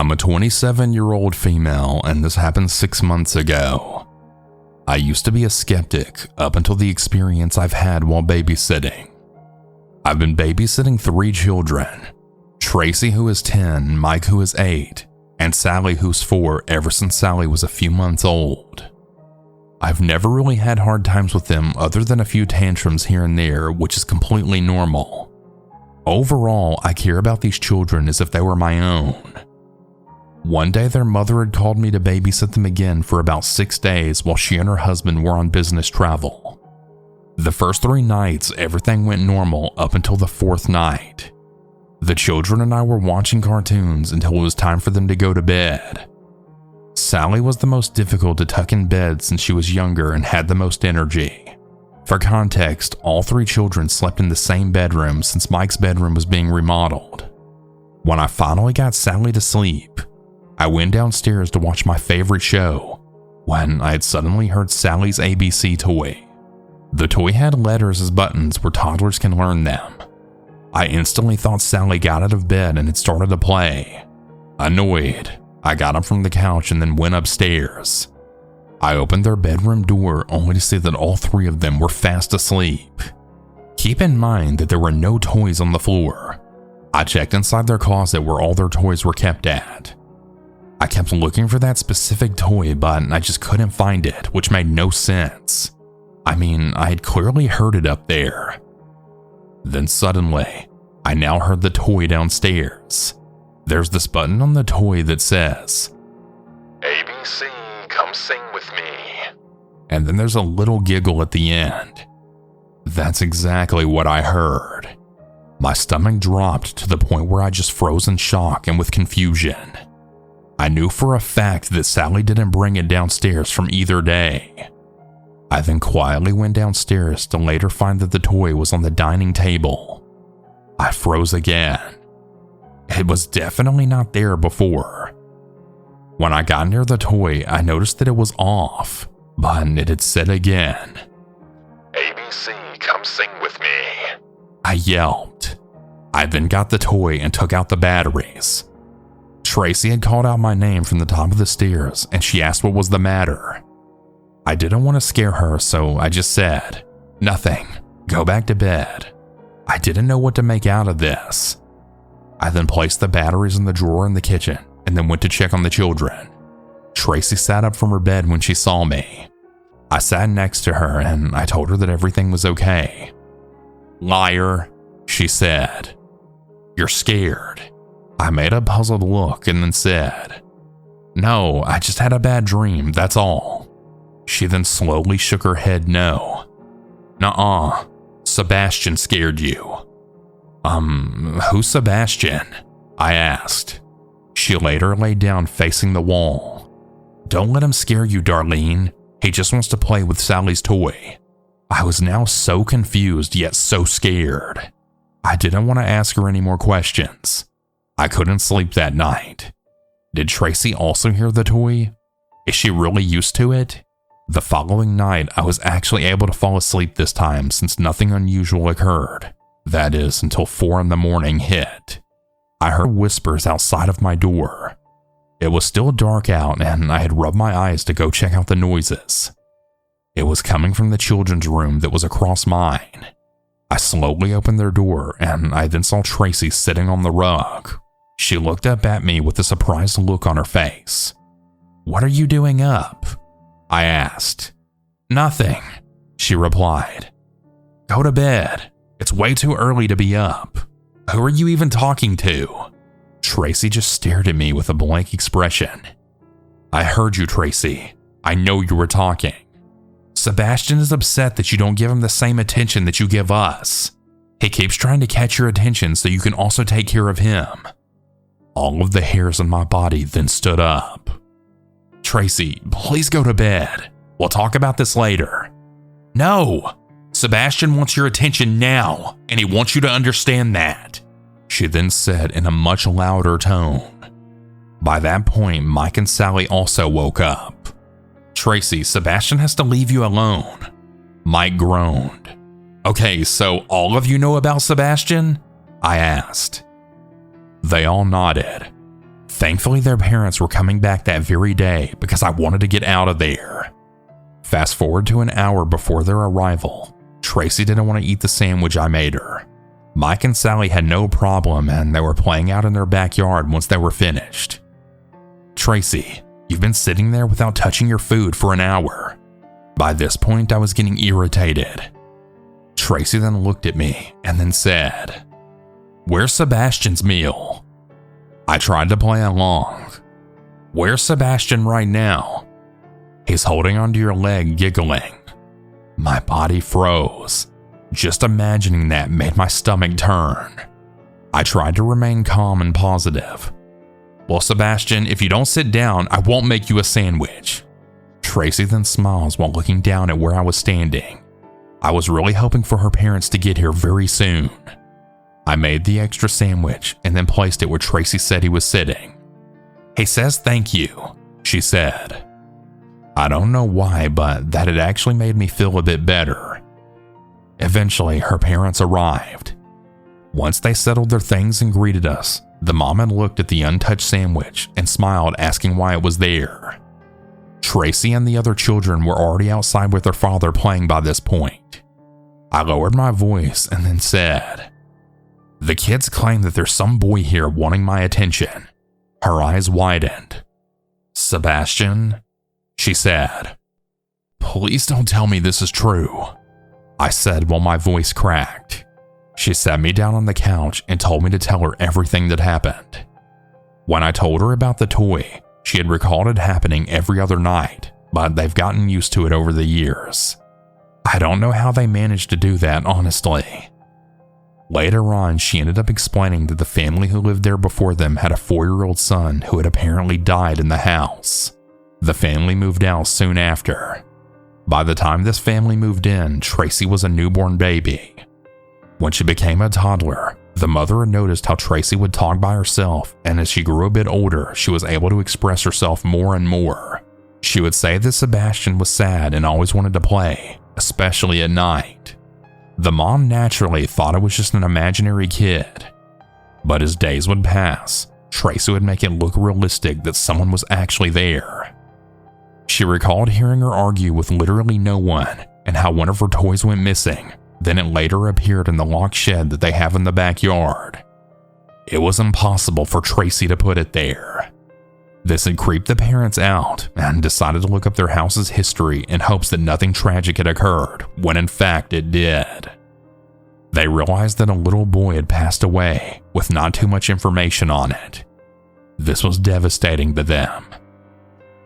I'm a 27-year-old female, and this happened 6 months ago. I used to be a skeptic up until the experience I've had while babysitting. I've been babysitting 3 children, Tracy who is 10, Mike who is 8, and Sally who's 4 ever since Sally was a few months old. I've never really had hard times with them other than a few tantrums here and there, which is completely normal. Overall, I care about these children as if they were my own. One day their mother had called me to babysit them again for about 6 days while she and her husband were on business travel. The first 3 nights, everything went normal up until the 4th night. The children and I were watching cartoons until it was time for them to go to bed. Sally was the most difficult to tuck in bed since she was younger and had the most energy. For context, all 3 children slept in the same bedroom since Mike's bedroom was being remodeled. When I finally got Sally to sleep, I went downstairs to watch my favorite show when I had suddenly heard Sally's ABC toy. The toy had letters as buttons where toddlers can learn them. I instantly thought Sally got out of bed and had started to play. Annoyed, I got up from the couch and then went upstairs. I opened their bedroom door only to see that all 3 of them were fast asleep. Keep in mind that there were no toys on the floor. I checked inside their closet where all their toys were kept at. I kept looking for that specific toy, but I just couldn't find it, which made no sense. I mean, I had clearly heard it up there. Then suddenly, I now heard the toy downstairs. There's this button on the toy that says, "ABC, come sing with me." And then there's a little giggle at the end. That's exactly what I heard. My stomach dropped to the point where I just froze in shock and with confusion. I knew for a fact that Sally didn't bring it downstairs from either day. I then quietly went downstairs to later find that the toy was on the dining table. I froze again. It was definitely not there before. When I got near the toy, I noticed that it was off, but it had said again, "ABC, come sing with me." I yelped. I then got the toy and took out the batteries. Tracy had called out my name from the top of the stairs and she asked what was the matter. I didn't want to scare her, so I just said, "Nothing, go back to bed." I didn't know what to make out of this. I then placed the batteries in the drawer in the kitchen and then went to check on the children. Tracy sat up from her bed when she saw me. I sat next to her and I told her that everything was okay. "Liar," she said. "You're scared." I made a puzzled look and then said, "No, I just had a bad dream, that's all." She then slowly shook her head no. "Nuh-uh, Sebastian scared you." Who's Sebastian?" I asked. She later laid down facing the wall. "Don't let him scare you, Darlene. He just wants to play with Sally's toy." I was now so confused yet so scared. I didn't want to ask her any more questions. I couldn't sleep that night. Did Tracy also hear the toy? Is she really used to it? The following night, I was actually able to fall asleep this time since nothing unusual occurred. That is, until 4 a.m. hit. I heard whispers outside of my door. It was still dark out and I had rubbed my eyes to go check out the noises. It was coming from the children's room that was across mine. I slowly opened their door and I then saw Tracy sitting on the rug. She looked up at me with a surprised look on her face. "What are you doing up?" I asked. "Nothing," she replied. "Go to bed. It's way too early to be up. Who are you even talking to?" Tracy just stared at me with a blank expression. "I heard you, Tracy. I know you were talking. Sebastian is upset that you don't give him the same attention that you give us. He keeps trying to catch your attention so you can also take care of him." All of the hairs on my body then stood up. "Tracy, please go to bed. We'll talk about this later." "No, Sebastian wants your attention now, and he wants you to understand that," she then said in a much louder tone. By that point, Mike and Sally also woke up. "Tracy, Sebastian has to leave you alone." Mike groaned. "Okay, so all of you know about Sebastian?" I asked. They all nodded. Thankfully, their parents were coming back that very day because I wanted to get out of there. Fast forward to an hour before their arrival, Tracy didn't want to eat the sandwich I made her. Mike and Sally had no problem and they were playing out in their backyard once they were finished. "Tracy, you've been sitting there without touching your food for an hour." By this point, I was getting irritated. Tracy then looked at me and then said, "Where's Sebastian's meal?" I tried to play along. "Where's Sebastian right now?" "He's holding onto your leg, giggling." My body froze. Just imagining that made my stomach turn. I tried to remain calm and positive. "Well, Sebastian, if you don't sit down, I won't make you a sandwich." Tracy then smiles while looking down at where I was standing. I was really hoping for her parents to get here very soon. I made the extra sandwich and then placed it where Tracy said he was sitting. "He says thank you," she said. I don't know why, but that had actually made me feel a bit better. Eventually, her parents arrived. Once they settled their things and greeted us, the mom had looked at the untouched sandwich and smiled, asking why it was there. Tracy and the other children were already outside with their father playing by this point. I lowered my voice and then said, "The kids claim that there's some boy here wanting my attention." Her eyes widened. "Sebastian?" she said. "Please don't tell me this is true," I said while my voice cracked. She sat me down on the couch and told me to tell her everything that happened. When I told her about the toy, she had recalled it happening every other night, but they've gotten used to it over the years. I don't know how they managed to do that, honestly. Later on, she ended up explaining that the family who lived there before them had a 4-year-old son who had apparently died in the house. The family moved out soon after. By the time this family moved in, Tracy was a newborn baby. When she became a toddler, the mother had noticed how Tracy would talk by herself, and as she grew a bit older, she was able to express herself more and more. She would say that Sebastian was sad and always wanted to play, especially at night. The mom naturally thought it was just an imaginary kid. But as days would pass, Tracy would make it look realistic that someone was actually there. She recalled hearing her argue with literally no one and how one of her toys went missing. Then it later appeared in the locked shed that they have in the backyard. It was impossible for Tracy to put it there. This had creeped the parents out and decided to look up their house's history in hopes that nothing tragic had occurred, when in fact it did. They realized that a little boy had passed away with not too much information on it. This was devastating to them.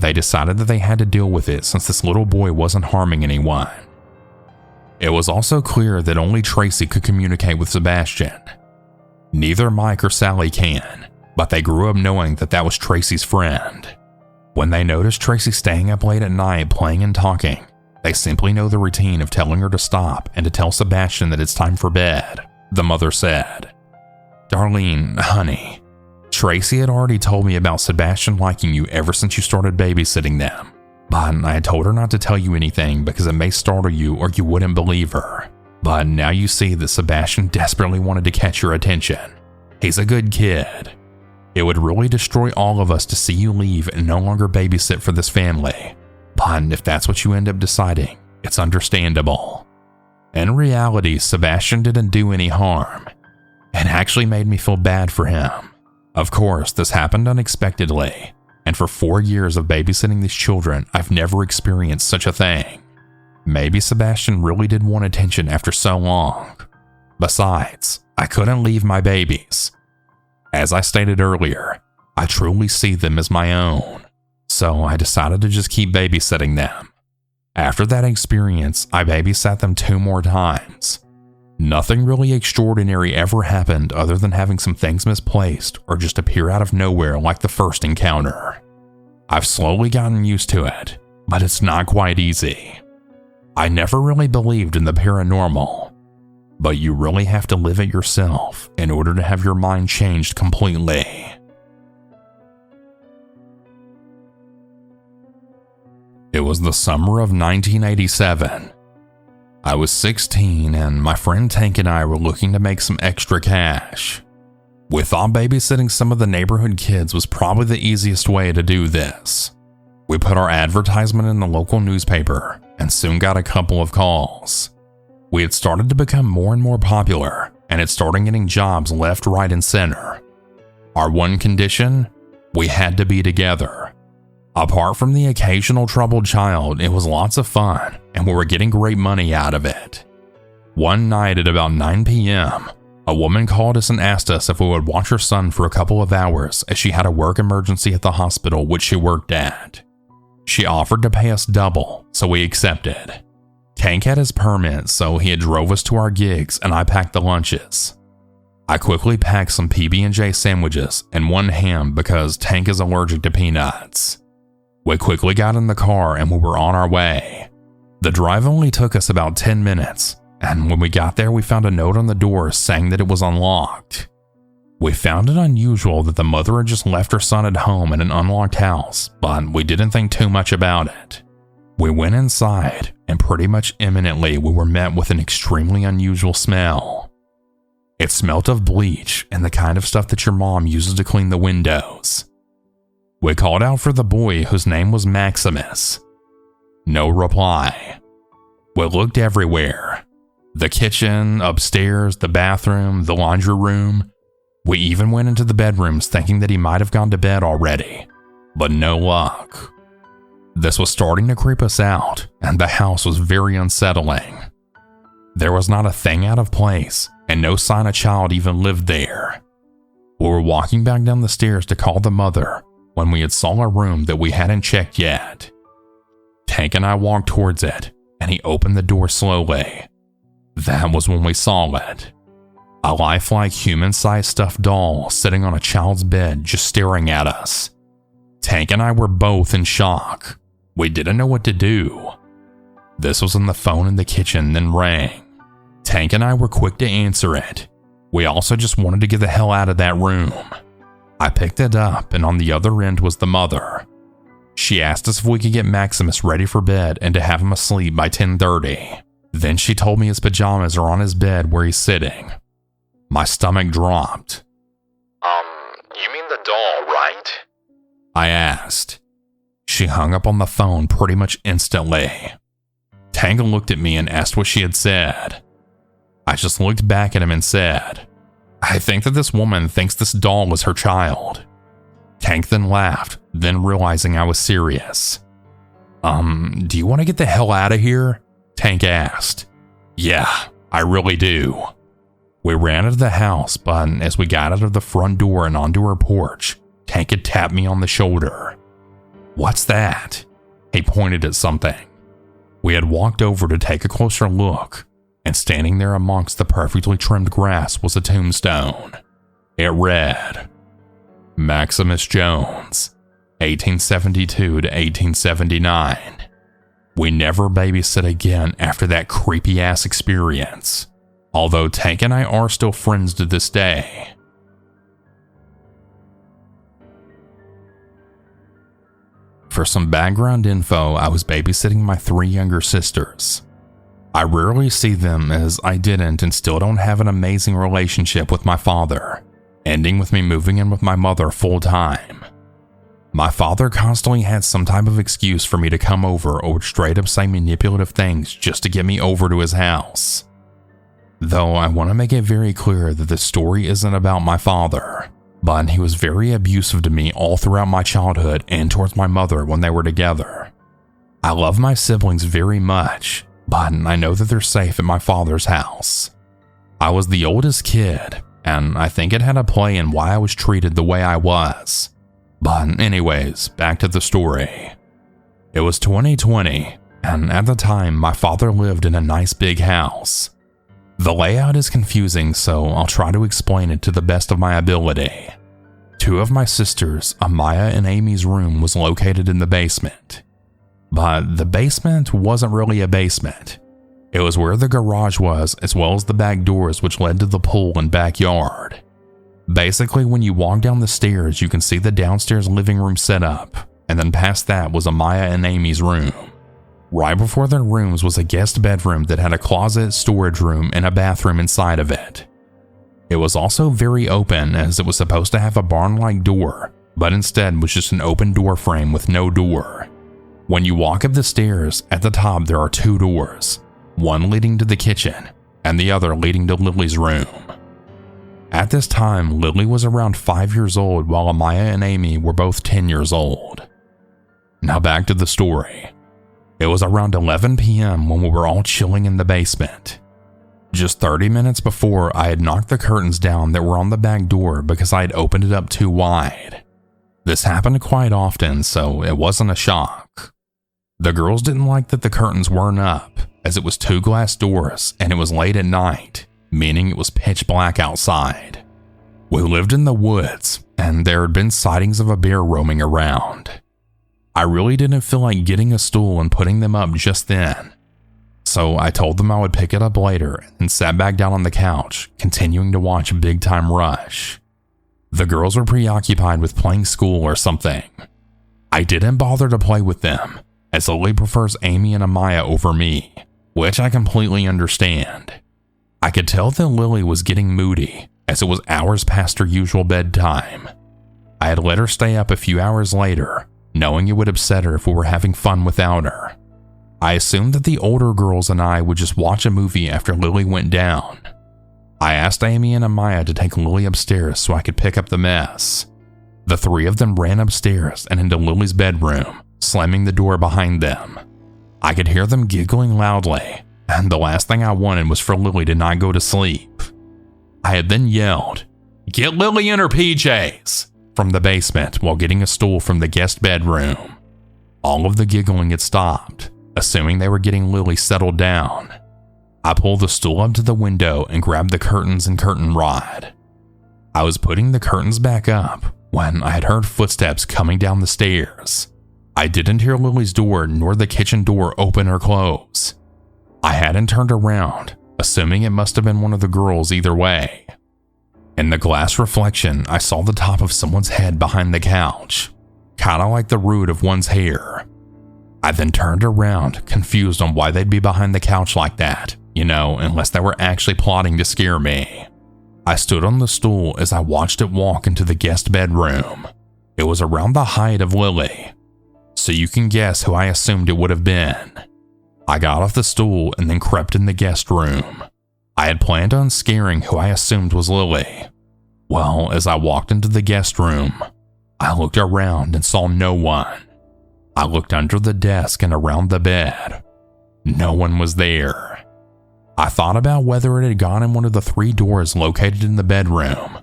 They decided that they had to deal with it since this little boy wasn't harming anyone. It was also clear that only Tracy could communicate with Sebastian. Neither Mike or Sally can, but they grew up knowing that that was Tracy's friend. When they noticed Tracy staying up late at night playing and talking, they simply know the routine of telling her to stop and to tell Sebastian that it's time for bed, the mother said. "Darlene, honey, Tracy had already told me about Sebastian liking you ever since you started babysitting them. But I had told her not to tell you anything because it may startle you or you wouldn't believe her. But now you see that Sebastian desperately wanted to catch your attention. He's a good kid. It would really destroy all of us to see you leave and no longer babysit for this family. But if that's what you end up deciding, it's understandable." In reality, Sebastian didn't do any harm. It actually made me feel bad for him. Of course, this happened unexpectedly. And for 4 years of babysitting these children, I've never experienced such a thing. Maybe Sebastian really did want attention after so long. Besides, I couldn't leave my babies. As I stated earlier, I truly see them as my own. So I decided to just keep babysitting them. After that experience, I babysat them 2 more times. Nothing really extraordinary ever happened other than having some things misplaced or just appear out of nowhere like the first encounter. I've slowly gotten used to it, but it's not quite easy. I never really believed in the paranormal, but you really have to live it yourself in order to have your mind changed completely. It was the summer of 1987. I was 16 and my friend Tank and I were looking to make some extra cash. We thought babysitting some of the neighborhood kids was probably the easiest way to do this. We put our advertisement in the local newspaper and soon got a couple of calls. We had started to become more and more popular and had started getting jobs left, right, and center. Our one condition? We had to be together. Apart from the occasional troubled child, it was lots of fun and we were getting great money out of it. One night at about 9 p.m., a woman called us and asked us if we would watch her son for a couple of hours as she had a work emergency at the hospital which she worked at. She offered to pay us double, so we accepted. Tank had his permit, so he had drove us to our gigs and I packed the lunches. I quickly packed some PB&J sandwiches and one ham because Tank is allergic to peanuts. We quickly got in the car and we were on our way. The drive only took us about 10 minutes, and when we got there we found a note on the door saying that it was unlocked. We found it unusual that the mother had just left her son at home in an unlocked house, but we didn't think too much about it. We went inside, and pretty much imminently we were met with an extremely unusual smell. It smelt of bleach and the kind of stuff that your mom uses to clean the windows. We called out for the boy whose name was Maximus. No reply. We looked everywhere. The kitchen, upstairs, the bathroom, the laundry room. We even went into the bedrooms thinking that he might have gone to bed already, but no luck. This was starting to creep us out, and the house was very unsettling. There was not a thing out of place, and no sign a child even lived there. We were walking back down the stairs to call the mother when we had saw a room that we hadn't checked yet. Tank and I walked towards it, and he opened the door slowly. That was when we saw it. A lifelike human-sized stuffed doll sitting on a child's bed just staring at us. Tank and I were both in shock. We didn't know what to do. This was when the phone in the kitchen then rang. Tank and I were quick to answer it. We also just wanted to get the hell out of that room. I picked it up and on the other end was the mother. She asked us if we could get Maximus ready for bed and to have him asleep by 10:30. Then she told me his pajamas are on his bed where he's sitting. My stomach dropped. You mean the doll, right? I asked. She hung up on the phone pretty much instantly. Tank looked at me and asked what she had said. I just looked back at him and said, I think that this woman thinks this doll was her child. Tank then laughed, then realizing I was serious. Do you want to get the hell out of here? Tank asked. Yeah, I really do. We ran out of the house, but as we got out of the front door and onto our porch, Tank had tapped me on the shoulder. What's that? He pointed at something. We had walked over to take a closer look, and standing there amongst the perfectly trimmed grass was a tombstone. It read, Maximus Jones, 1872 to 1879. We never babysit again after that creepy-ass experience, although Tank and I are still friends to this day. For some background info, I was babysitting my 3 younger sisters. I rarely see them as I didn't and still don't have an amazing relationship with my father, ending with me moving in with my mother full time. My father constantly had some type of excuse for me to come over or would straight up say manipulative things just to get me over to his house. Though I want to make it very clear that this story isn't about my father, but he was very abusive to me all throughout my childhood and towards my mother when they were together. I love my siblings very much, but I know that they're safe at my father's house. I was the oldest kid, and I think it had a play in why I was treated the way I was. But anyways, back to the story. It was 2020, and at the time my father lived in a nice big house. The layout is confusing, so I'll try to explain it to the best of my ability. 2 of my sisters, Amaya and Amy's room was located in the basement. But the basement wasn't really a basement. It was where the garage was, as well as the back doors which led to the pool and backyard. Basically, when you walk down the stairs, you can see the downstairs living room set up, and then past that was Amaya and Amy's room. Right before their rooms was a guest bedroom that had a closet, storage room, and a bathroom inside of it. It was also very open, as it was supposed to have a barn-like door, but instead was just an open door frame with no door. When you walk up the stairs, at the top there are 2 doors, one leading to the kitchen and the other leading to Lily's room. At this time, Lily was around 5 years old while Amaya and Amy were both 10 years old. Now back to the story. It was around 11 p.m. when we were all chilling in the basement. Just 30 minutes before, I had knocked the curtains down that were on the back door because I had opened it up too wide. This happened quite often, so it wasn't a shock. The girls didn't like that the curtains weren't up, as it was 2 glass doors and it was late at night, meaning it was pitch black outside. We lived in the woods, and there had been sightings of a bear roaming around. I really didn't feel like getting a stool and putting them up just then, so I told them I would pick it up later and sat back down on the couch, continuing to watch Big Time Rush. The girls were preoccupied with playing school or something. I didn't bother to play with them, as Lily prefers Amy and Amaya over me, which I completely understand. I could tell that Lily was getting moody, as it was hours past her usual bedtime. I had let her stay up a few hours later, knowing it would upset her if we were having fun without her. I assumed that the older girls and I would just watch a movie after Lily went down. I asked Amy and Amaya to take Lily upstairs so I could pick up the mess. The 3 of them ran upstairs and into Lily's bedroom, slamming the door behind them. I could hear them giggling loudly, and the last thing I wanted was for Lily to not go to sleep. I had then yelled, "Get Lily in her PJs!" from the basement while getting a stool from the guest bedroom. All of the giggling had stopped, assuming they were getting Lily settled down. I pulled the stool up to the window and grabbed the curtains and curtain rod. I was putting the curtains back up when I had heard footsteps coming down the stairs. I didn't hear Lily's door nor the kitchen door open or close. I hadn't turned around, assuming it must have been one of the girls either way. In the glass reflection, I saw the top of someone's head behind the couch, kinda like the root of one's hair. I then turned around, confused on why they'd be behind the couch like that, unless they were actually plotting to scare me. I stood on the stool as I watched it walk into the guest bedroom. It was around the height of Lily, so you can guess who I assumed it would have been. I got off the stool and then crept in the guest room. I had planned on scaring who I assumed was Lily. Well, as I walked into the guest room, I looked around and saw no one. I looked under the desk and around the bed. No one was there. I thought about whether it had gone in one of the 3 doors located in the bedroom,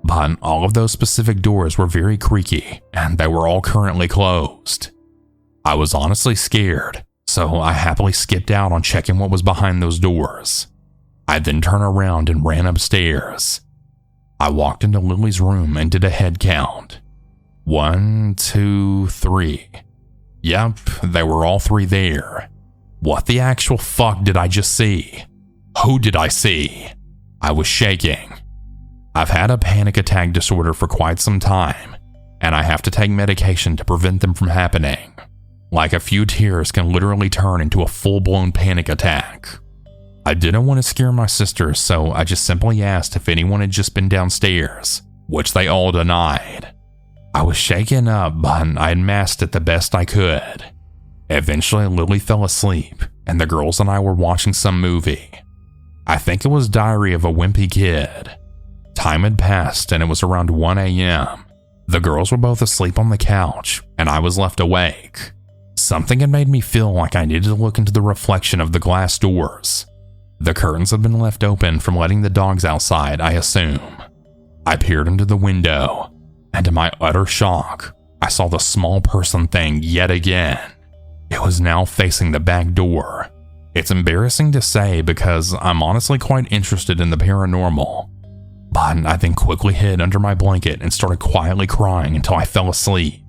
but all of those specific doors were very creaky and they were all currently closed. I was honestly scared, so I happily skipped out on checking what was behind those doors. I then turned around and ran upstairs. I walked into Lily's room and did a head count. 1, 2, 3. Yep, they were all 3 there. What the actual fuck did I just see? Who did I see? I was shaking. I've had a panic attack disorder for quite some time, and I have to take medication to prevent them from happening. Like a few tears can literally turn into a full-blown panic attack. I didn't want to scare my sisters, so I just simply asked if anyone had just been downstairs, which they all denied. I was shaken up, but I had masked it the best I could. Eventually, Lily fell asleep, and the girls and I were watching some movie. I think it was Diary of a Wimpy Kid. Time had passed, and it was around 1 a.m. The girls were both asleep on the couch, and I was left awake. Something had made me feel like I needed to look into the reflection of the glass doors. The curtains had been left open from letting the dogs outside, I assume. I peered into the window, and to my utter shock, I saw the small person thing yet again. It was now facing the back door. It's embarrassing to say because I'm honestly quite interested in the paranormal, but I then quickly hid under my blanket and started quietly crying until I fell asleep.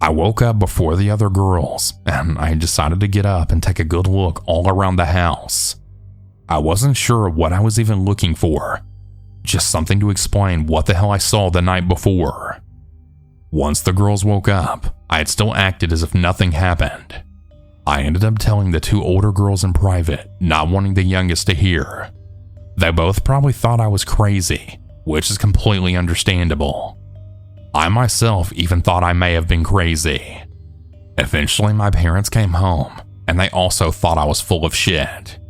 I woke up before the other girls, and I decided to get up and take a good look all around the house. I wasn't sure what I was even looking for, just something to explain what the hell I saw the night before. Once the girls woke up, I had still acted as if nothing happened. I ended up telling the 2 older girls in private, not wanting the youngest to hear. They both probably thought I was crazy, which is completely understandable. I myself even thought I may have been crazy. Eventually, my parents came home, and they also thought I was full of shit.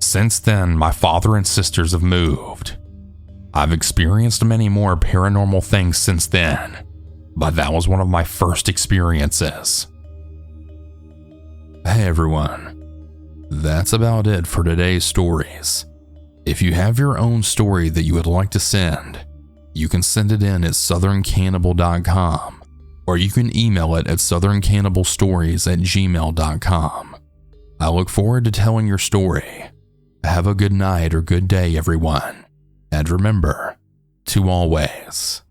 Since then, my father and sisters have moved. I've experienced many more paranormal things since then, but that was one of my first experiences. Hey everyone, that's about it for today's stories. If you have your own story that you would like to send, you can send it in at southerncannibal.com, or you can email it at southerncannibalstories@gmail.com. I look forward to telling your story. Have a good night or good day, everyone. And remember to always